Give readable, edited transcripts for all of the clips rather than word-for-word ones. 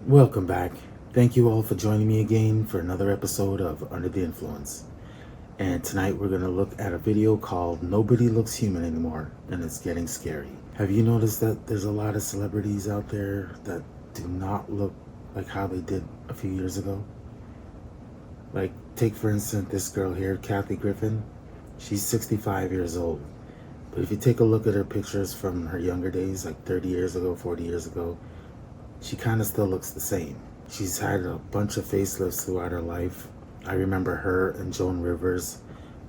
Welcome back. Thank you all for joining me again for another episode of Under the Influence. And tonight we're going to look at a video called Nobody Looks Human Anymore, and it's getting scary. Have you noticed that there's a lot of celebrities out there that do not look like how they did a few years ago? Like, take for instance this girl here, Kathy Griffin. She's 65 years old. But if you take a look at her pictures from her younger days, like 30 years ago, 40 years ago, she kind of still looks the same. She's had a bunch of facelifts throughout her life. I remember her and Joan Rivers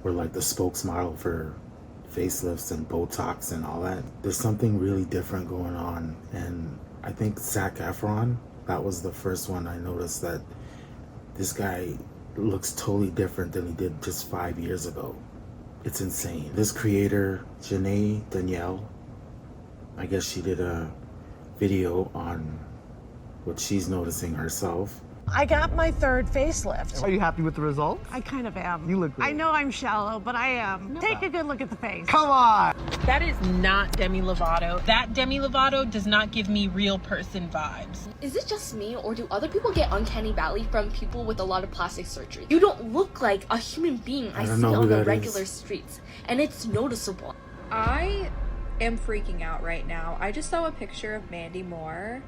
were like the spokesmodel for facelifts and Botox and all that. There's something really different going on. And I think Zac Efron, that was the first one I noticed that this guy looks totally different than he did just 5 years ago. It's insane. This creator, Janae Danielle, I guess she did a video on what she's noticing herself. I got my third facelift. Are you happy with the results? I kind of am. You look great. I know I'm shallow, but I am. Take a good look at the face. Come on! That is not Demi Lovato. That Demi Lovato does not give me real person vibes. Is it just me, or do other people get uncanny valley from people with a lot of plastic surgery? You don't look like a human being I see on the regular streets, and it's noticeable. I am freaking out right now. I just saw a picture of Mandy Moore.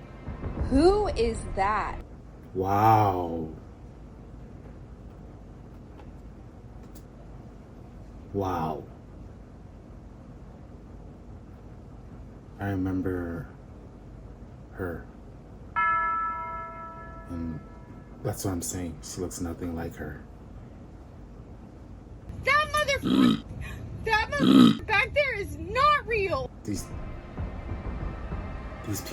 Who is that? Wow. Wow. I remember her. And that's what I'm saying. She looks nothing like her. That mother back there is not real. These people.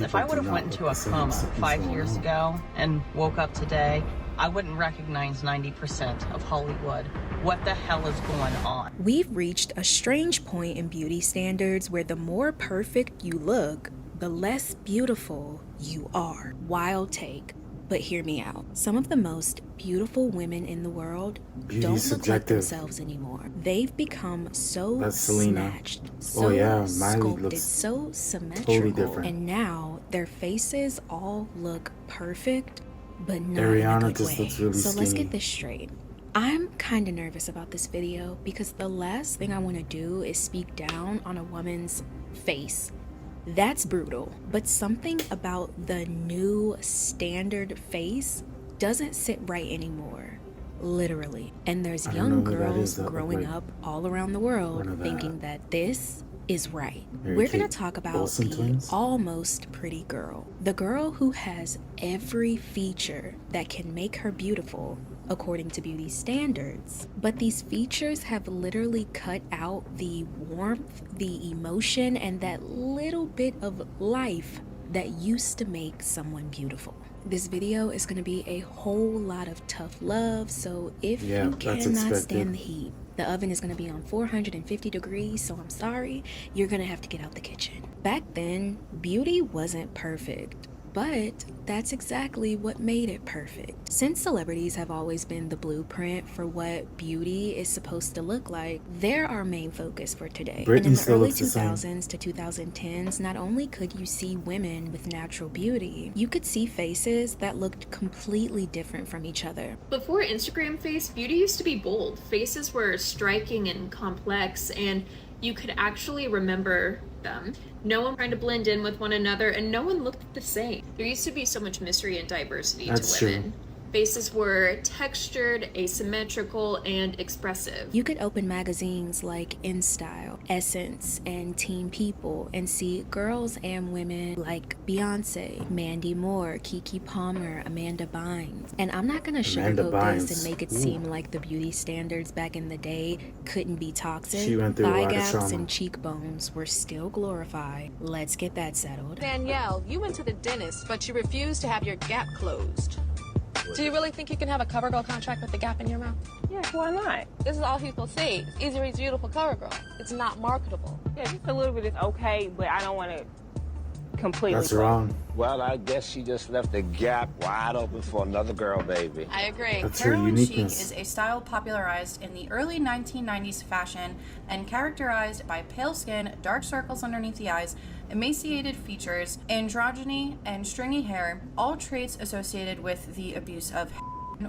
If I would have went into a coma 5 years ago and woke up today, I wouldn't recognize 90% of Hollywood. What the hell is going on? We've reached a strange point in beauty standards where the more perfect you look, the less beautiful you are. Wild take, but hear me out. Some of the most beautiful women in the world don't look like themselves anymore. They've become so snatched, so sculpted, so symmetrical, totally, and now their faces all look perfect, but not in a good way. Really so let's get this straight. I'm kind of nervous about this video because the last thing I want to do is speak down on a woman's face. That's brutal, but something about the new standard face doesn't sit right anymore, literally. And there's young girls growing up all around the world thinking that this is right. We're gonna talk about the almost pretty girl. The girl who has every feature that can make her beautiful according to beauty standards. But these features have literally cut out the warmth, the emotion, and that little bit of life that used to make someone beautiful. This video is going to be a whole lot of tough love, so if you cannot stand the heat, the oven is going to be on 450 degrees, so I'm sorry, you're going to have to get out the kitchen. Back then, beauty wasn't perfect, but that's exactly what made it perfect. Since celebrities have always been the blueprint for what beauty is supposed to look like, they're our main focus for today. And in the early 2000s to 2010s, not only could you see women with natural beauty, you could see faces that looked completely different from each other. Before Instagram face, beauty used to be bold. Faces were striking and complex, and you could actually remember them. No one trying to blend in with one another, and no one looked the same. There used to be so much mystery and diversity to women. True. Faces were textured, asymmetrical, and expressive. You could open magazines like InStyle, Essence, and Teen People and see girls and women like Beyonce, Mandy Moore, Keke Palmer, Amanda Bynes. And I'm not gonna sugarcoat this and make it seem like the beauty standards back in the day couldn't be toxic. Thigh gaps and cheekbones were still glorified. Let's get that settled. Danielle, you went to the dentist, but you refused to have your gap closed. Do you really think you can have a CoverGirl contract with the gap in your mouth? Yeah, why not? This is all people see. Easy's beautiful CoverGirl. It's not marketable. Yeah, just a little bit is okay, but I don't want to completely. That's wrong. Well, I guess she just left the gap wide open for another girl, baby. I agree. That's her uniqueness. Chic is a style popularized in the early 1990s fashion and characterized by pale skin, dark circles underneath the eyes, emaciated features, androgyny, and stringy hair, all traits associated with the abuse of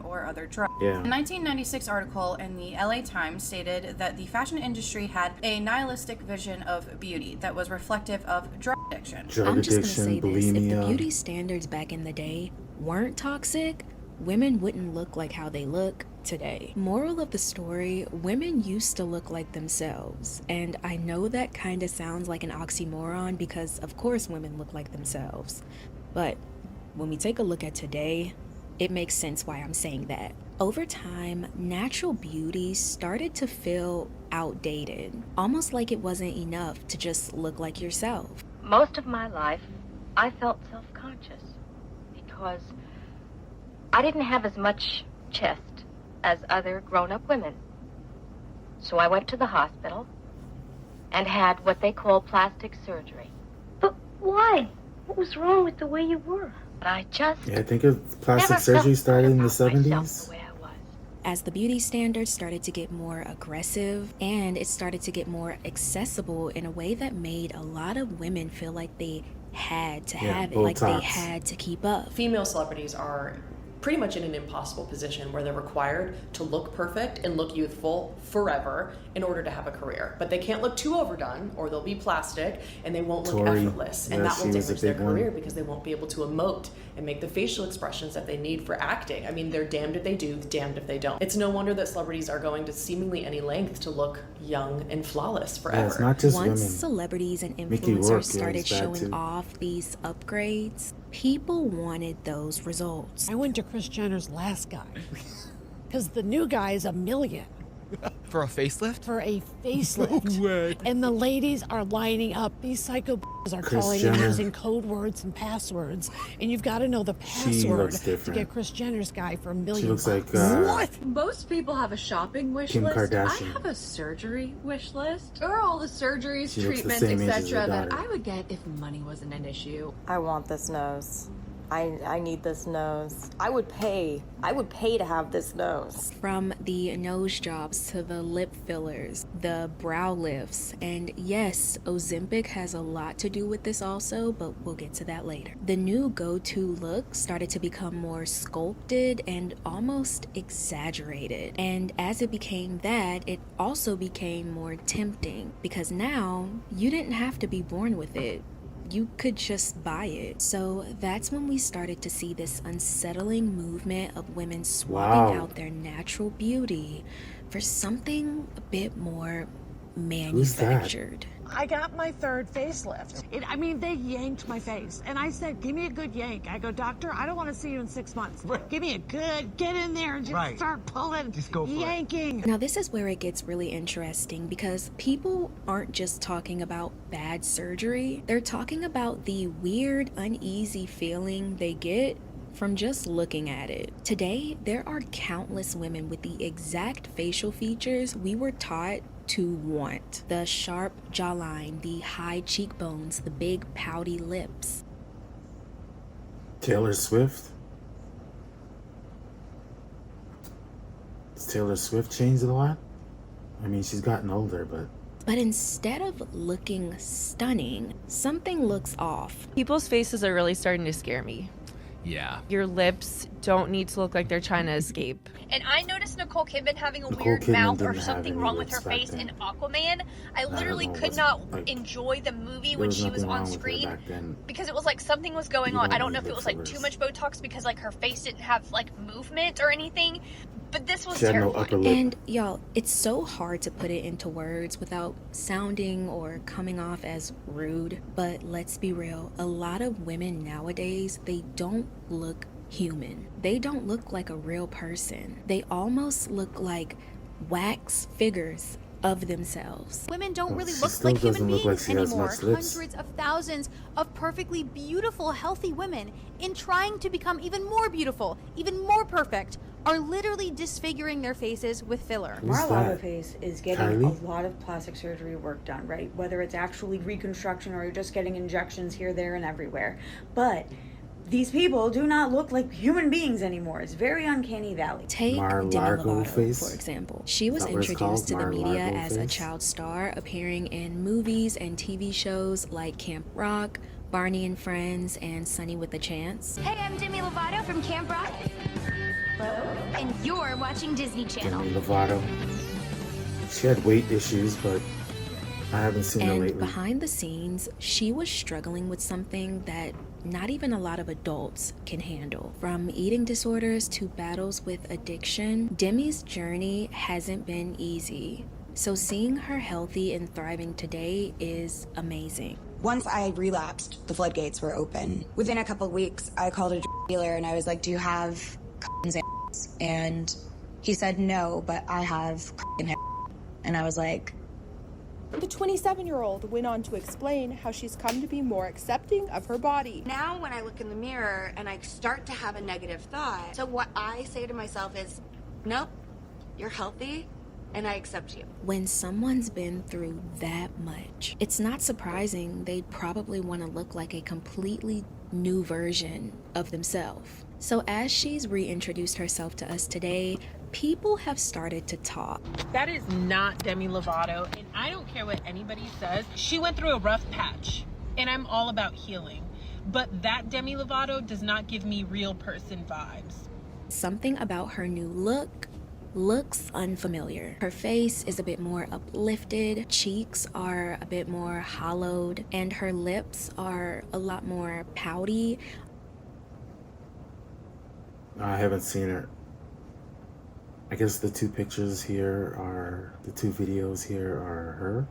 or other drugs. Yeah. A 1996 article in the LA Times stated that the fashion industry had a nihilistic vision of beauty that was reflective of drug addiction. I'm just gonna say this, if the beauty standards back in the day weren't toxic, women wouldn't look like how they look today. Moral of the story, women used to look like themselves. And I know that kind of sounds like an oxymoron because of course women look like themselves. But when we take a look at today, it makes sense why I'm saying that. Over time, natural beauty started to feel outdated, almost like it wasn't enough to just look like yourself. Most of my life, I felt self-conscious because I didn't have as much chest as other grown-up women. So I went to the hospital and had what they call plastic surgery. But why? What was wrong with the way you were? I just I think plastic surgery started in the 70s. As the beauty standards started to get more aggressive and it started to get more accessible in a way that made a lot of women feel like they had to have it, like they had to keep up. Female celebrities are pretty much in an impossible position where they're required to look perfect and look youthful forever in order to have a career. But they can't look too overdone or they'll be plastic and they won't look effortless. And that will damage their career because they won't be able to emote and make the facial expressions that they need for acting. I mean, they're damned if they do, damned if they don't. It's no wonder that celebrities are going to seemingly any length to look young and flawless forever. Yeah, it's not just Once women. celebrities and influencers started showing off these upgrades, people wanted those results. I went to Kris Jenner's last guy because the new guy is $1 million. For a facelift? For a facelift. No way. And the ladies are lining up. These psycho are calling and using code words and passwords. And you've got to know the password to get Kris Jenner's guy for $1 million. She looks like what? Most people have a shopping wish Kim list. Kardashian. I have a surgery wish list. Or all the surgeries, She looks the treatments, same age as her etc. that daughter. I would get if money wasn't an issue. I want this nose. I need this nose. I would pay to have this nose. From the nose jobs to the lip fillers, the brow lifts, and yes, Ozempic has a lot to do with this also, but we'll get to that later. The new go-to look started to become more sculpted and almost exaggerated. And as it became that, it also became more tempting because now you didn't have to be born with it. You could just buy it. So that's when we started to see this unsettling movement of women swapping out their natural beauty for something a bit more manufactured. I got my third facelift. They yanked my face. And I said, give me a good yank. I go, doctor, I don't want to see you in 6 months. Give me a good, get in there and just start pulling, just go for yanking. Now this is where it gets really interesting because people aren't just talking about bad surgery. They're talking about the weird, uneasy feeling they get from just looking at it. Today, there are countless women with the exact facial features we were taught to want. The sharp jawline, the high cheekbones, the big pouty lips. Taylor Swift? Has Taylor Swift changed a lot? I mean, she's gotten older, but instead of looking stunning, something looks off. People's faces are really starting to scare me. Yeah. Your lips don't need to look like they're trying to escape. And I noticed Nicole Kidman having a weird mouth or something wrong with her face in Aquaman. I literally could not enjoy the movie when she was on screen because it was like something was going on. I don't know if it was like too much Botox because like her face didn't have like movement or anything, but this was terrifying. And y'all, it's so hard to put it into words without sounding or coming off as rude, but let's be real, a lot of women nowadays, they don't look human. They don't look like a real person. They almost look like wax figures of themselves. Women don't really look like human beings anymore. Hundreds of thousands of perfectly beautiful, healthy women, in trying to become even more beautiful, even more perfect, are literally disfiguring their faces with filler. Mar-a-Lago face is getting a lot of plastic surgery work done, right? Whether it's actually reconstruction or you're just getting injections here, there, and everywhere. But These people do not look like human beings anymore. It's very uncanny valley. Take Demi Mar-a-Lago Lovato, face? for example. She was Is that what it's introduced to called? the media Mar-a-Lago as a face? child star, appearing in movies and TV shows like Camp Rock, Barney and Friends, and Sunny with a Chance. Hey, I'm Demi Lovato from Camp Rock. And you're watching Disney Channel. Demi Lovato. She had weight issues, but I haven't seen her And lately. behind the scenes, she was struggling with something that not even a lot of adults can handle. From eating disorders to battles with addiction, Demi's journey hasn't been easy. So seeing her healthy and thriving today is amazing. Once I relapsed, the floodgates were open. Within a couple weeks, I called a dealer and I was like, do you have and he said no, but I have and I was like, the 27-year-old went on to explain how she's come to be more accepting of her body. Now when I look in the mirror and I start to have a negative thought, so what I say to myself is, nope, you're healthy and I accept you. When someone's been through that much, it's not surprising they'd probably want to look like a completely new version of themselves. So as she's reintroduced herself to us today, people have started to talk. That is not Demi Lovato, and I don't care what anybody says. She went through a rough patch, and I'm all about healing. But that Demi Lovato does not give me real person vibes. Something about her new look looks unfamiliar. Her face is a bit more uplifted, cheeks are a bit more hollowed, and her lips are a lot more pouty. I haven't seen her. I guess the two pictures here are, the two videos here are her.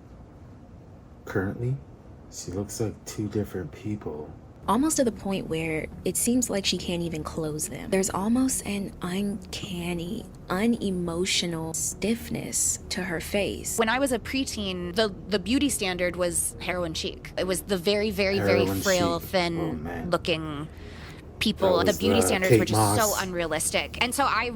Currently, she looks like two different people. Almost to the point where it seems like she can't even close them. There's almost an uncanny, unemotional stiffness to her face. When I was a preteen, the beauty standard was heroin chic. It was the very, very, Heroin very frail, chic. thin looking people. That The was, beauty standards Kate were just Moss. so unrealistic. And so I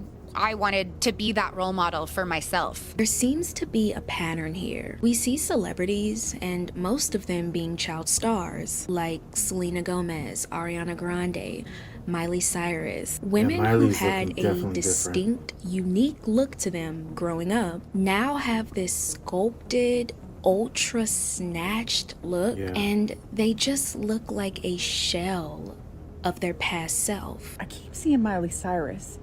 wanted to be that role model for myself. There seems to be a pattern here. We see celebrities, and most of them being child stars, like Selena Gomez, Ariana Grande, Miley Cyrus. Women who Miley's had looking a definitely distinct, unique look to them growing up now have this sculpted, ultra snatched look, and they just look like a shell of their past self. I keep seeing Miley Cyrus,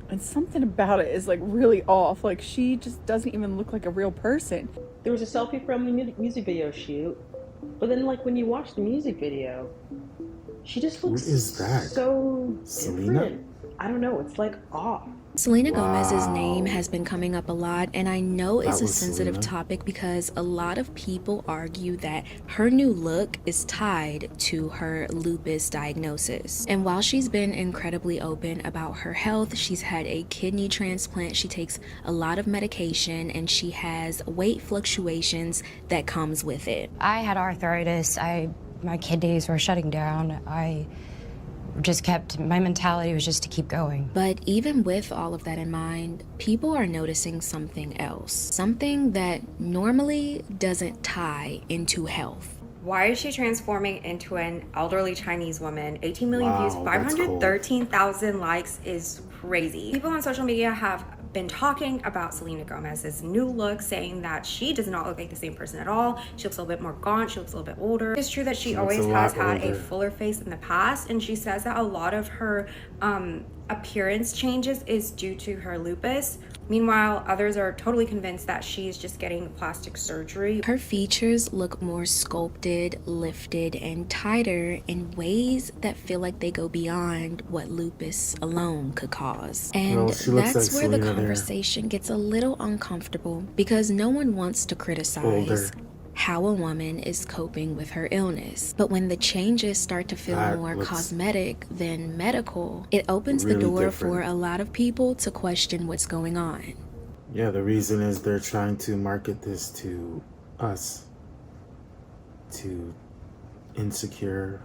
and something about it is like really off. Like she just doesn't even look like a real person. There was a selfie from the music video shoot, but then like when you watch the music video, she just looks so Selena? different. I don't know, it's like off. Selena Gomez's name has been coming up a lot, and I know it's That a was sensitive Selena. topic because a lot of people argue that her new look is tied to her lupus diagnosis. And while she's been incredibly open about her health, she's had a kidney transplant, she takes a lot of medication, and she has weight fluctuations that comes with it. I had arthritis. My kidneys were shutting down. My mentality was just to keep going. But even with all of that in mind, people are noticing something else. Something that normally doesn't tie into health. Why is she transforming into an elderly Chinese woman? 18 million Wow, views, that's cool. 513,000 likes is crazy. People on social media have been talking about Selena Gomez's new look, saying that she does not look like the same person at all. She looks a little bit more gaunt, she looks a little bit older. It's true that she She looks always a lot has had a older. fuller face in the past, and she says that a lot of her appearance changes is due to her lupus. Meanwhile, others are totally convinced that she's just getting plastic surgery. Her features look more sculpted, lifted, and tighter in ways that feel like they go beyond what lupus alone could cause. And Well, she looks that's like where the Selena there. conversation gets a little uncomfortable because no one wants to criticize Older. how a woman is coping with her illness. But when the changes start to feel That more looks cosmetic than medical, it opens the really door different. for a lot of people to question what's going on. Yeah, the reason is they're trying to market this to us, to insecure,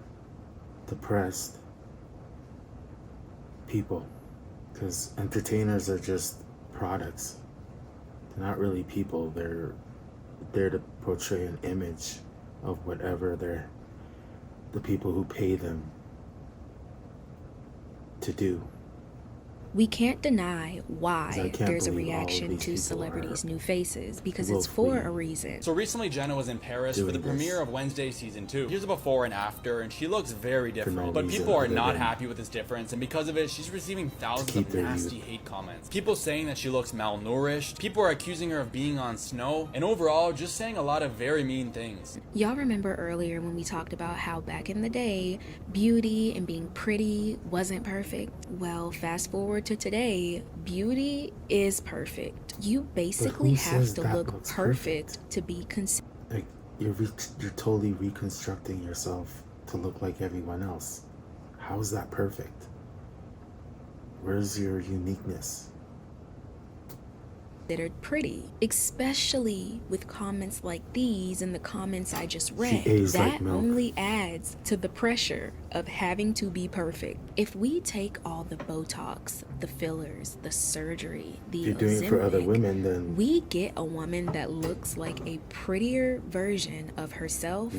depressed people, because entertainers are just products. They're not really people. They're there to portray an image of whatever the people who pay them to do. We can't deny why can't there's a believe all of reaction these to people celebrities' are new faces, because it's for a reason. So recently Jenna was in Paris for the premiere of Wednesday season 2. Here's a before and after, and she looks very different. But people are not happy with this difference, and because of it, she's receiving thousands of nasty hate comments. People saying that she looks malnourished, people are accusing her of being on snow, and overall just saying a lot of very mean things. Y'all remember earlier when we talked about how back in the day, beauty and being pretty wasn't perfect? Well, fast forward to today, beauty is perfect. You basically have to look perfect to be considered. Like, you're totally reconstructing yourself to look like everyone else. How is that perfect? Where's your uniqueness? Considered pretty, especially with comments like these and the comments I just read. That only adds to the pressure of having to be perfect. If we take all the Botox, the fillers, the surgery, the You're doing it for other women, then we get a woman that looks like a prettier version of herself,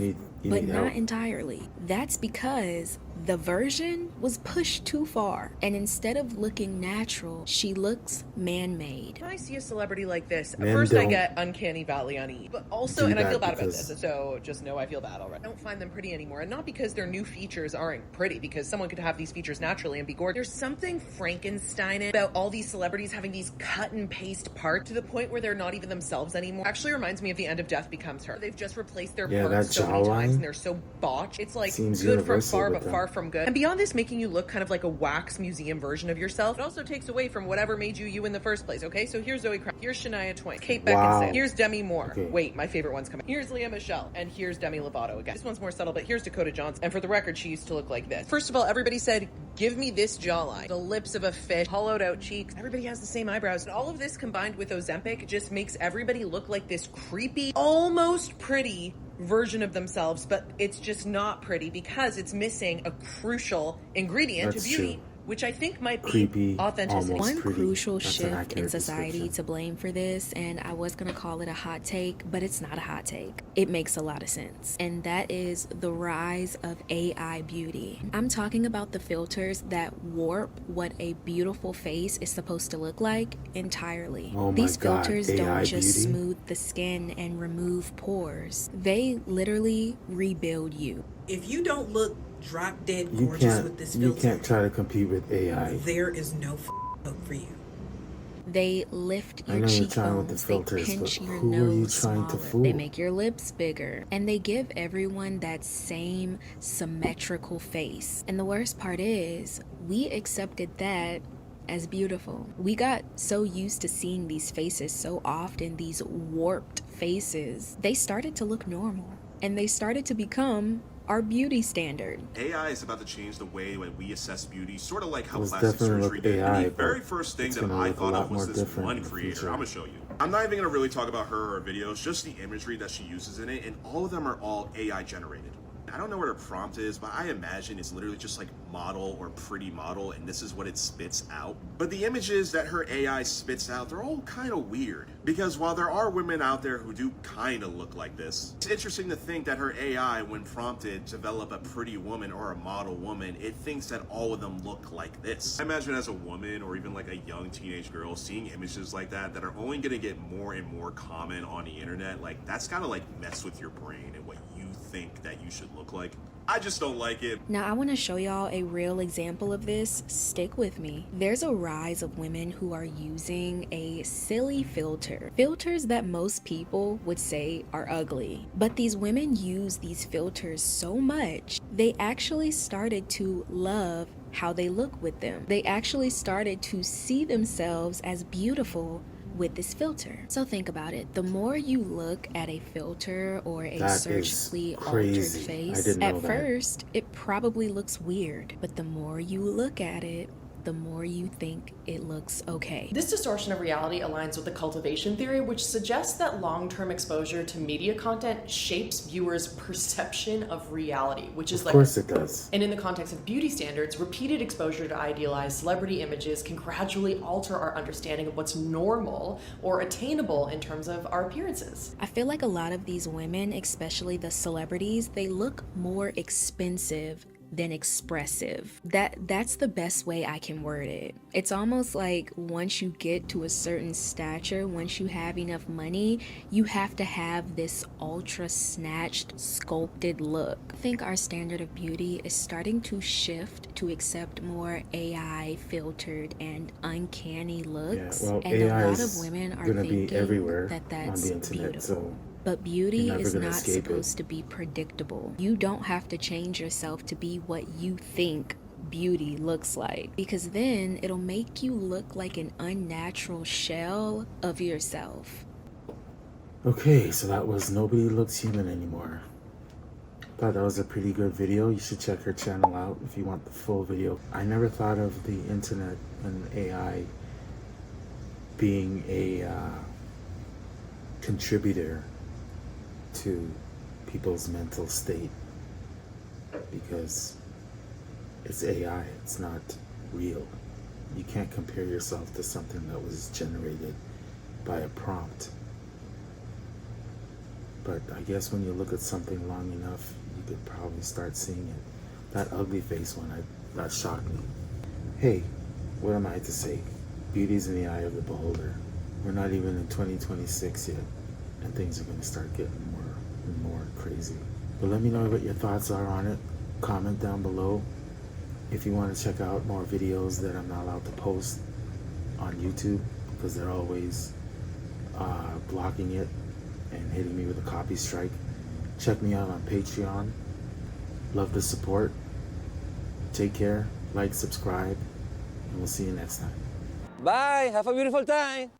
but not entirely. That's because the version was pushed too far, and instead of looking natural, she looks man-made. When I see a celebrity like this, at Men first I don't get uncanny valley unease, but also, do and I feel that bad about because- this, so just know I feel bad already. I don't find them pretty anymore, and not because their new features aren't pretty, because someone could have these features naturally and be gorgeous. There's something Frankenstein about all these celebrities having these cut and paste parts to the point where they're not even themselves anymore. Actually reminds me of The End of Death Becomes Her. They've just replaced their parts so many times, and they're so botched. It's like Seems good from universal far, with but them. far from good. And beyond this making you look kind of like a wax museum version of yourself, it also takes away from whatever made you you in the first place, okay? So here's Zoe Kravitz, here's Shania Twain, Kate Beckinsale, here's Demi Moore. Okay. Wait, my favorite one's coming. Here's Lea Michele, and here's Demi Lovato again. This one's more subtle, but here's Dakota Johnson. And for the record, she used to look like this. First of all, everybody said, give me this jawline. The lips of a fish, hollowed out cheeks. Everybody has the same eyebrows. And all of this combined with Ozempic just makes everybody look like this creepy, almost pretty version of themselves, but it's just not pretty because it's missing a crucial ingredient That's to beauty. true. Which I think might be Creepy, authenticity. almost One pretty. crucial That's an shift in accurate society description. to blame for this, and I was going to call it a hot take, but it's not a hot take. It makes a lot of sense. And that is the rise of AI beauty. I'm talking about the filters that warp what a beautiful face is supposed to look like entirely. Oh my These God, filters AI don't just beauty? smooth the skin and remove pores. They literally rebuild you. If you don't look drop dead You gorgeous with this filter, can't try to compete with AI. there is no hope for you. They lift I your know you're trying with the cheekbones, they filters, pinch but your who are you nose trying to smaller, fool? they make your lips bigger, and they give everyone that same symmetrical face. And the worst part is, we accepted that as beautiful. We got so used to seeing these faces so often, these warped faces, they started to look normal, and they started to become our beauty standard. AI is about to change the way that we assess beauty, sort of like how It's plastic definitely surgery look did. AI, And the but very first thing it's that gonna I look a thought lot of was more this different one in the creator. future. I'm gonna show you. I'm not even gonna really talk about her or her videos, just the imagery that she uses in it, and all of them are all AI generated. I don't know what her prompt is, but I imagine it's literally just like model or pretty model, and this is what it spits out. But the images that her AI spits out, they're all kind of weird. Because while there are women out there who do kind of look like this, it's interesting to think that her AI, when prompted to develop a pretty woman or a model woman, it thinks that all of them look like this. I imagine as a woman or even like a young teenage girl, seeing images like that are only gonna get more and more common on the internet, like that's gotta like mess with your brain and what you think that you should look like. I just don't like it. Now I want to show y'all a real example of this. Stick with me. There's a rise of women who are using a silly filter. Filters that most people would say are ugly. But these women use these filters so much, they actually started to love how they look with them. They actually started to see themselves as beautiful with this filter. So think about it. The more you look at a filter or a That is surgically altered crazy. I face, didn't know at that. first it probably looks weird, but the more you look at it, the more you think it looks okay. This distortion of reality aligns with the cultivation theory, which suggests that long-term exposure to media content shapes viewers' perception of reality, which is Of course it does. And in the context of beauty standards, repeated exposure to idealized celebrity images can gradually alter our understanding of what's normal or attainable in terms of our appearances. I feel like a lot of these women, especially the celebrities, they look more expensive than expressive. That's the best way I can word it. It's almost like once you get to a certain stature, once you have enough money, you have to have this ultra snatched, sculpted look. I think our standard of beauty is starting to shift to accept more AI filtered and uncanny looks. Yeah, well, and AI a lot is of women are gonna thinking be everywhere that on that's the internet, beautiful. so But beauty you're never is gonna not escape it. supposed to be predictable. You don't have to change yourself to be what you think beauty looks like, because then it'll make you look like an unnatural shell of yourself. Okay, so that was Nobody Looks Human Anymore. Thought that was a pretty good video. You should check her channel out if you want the full video. I never thought of the internet and AI being a contributor to people's mental state, because it's AI, it's not real. You can't compare yourself to something that was generated by a prompt. But I guess when you look at something long enough, you could probably start seeing it. That ugly face one, that shocked me. Hey, what am I to say? Beauty's in the eye of the beholder. We're not even in 2026 yet, and things are going to start getting more and more crazy. But let me know what your thoughts are on it. Comment down below. If you want to check out more videos that I'm not allowed to post on YouTube, because they're always blocking it and hitting me with a copy strike, check me out on Patreon. Love the support. Take care, like, subscribe, and we'll see you next time. Bye, have a beautiful time.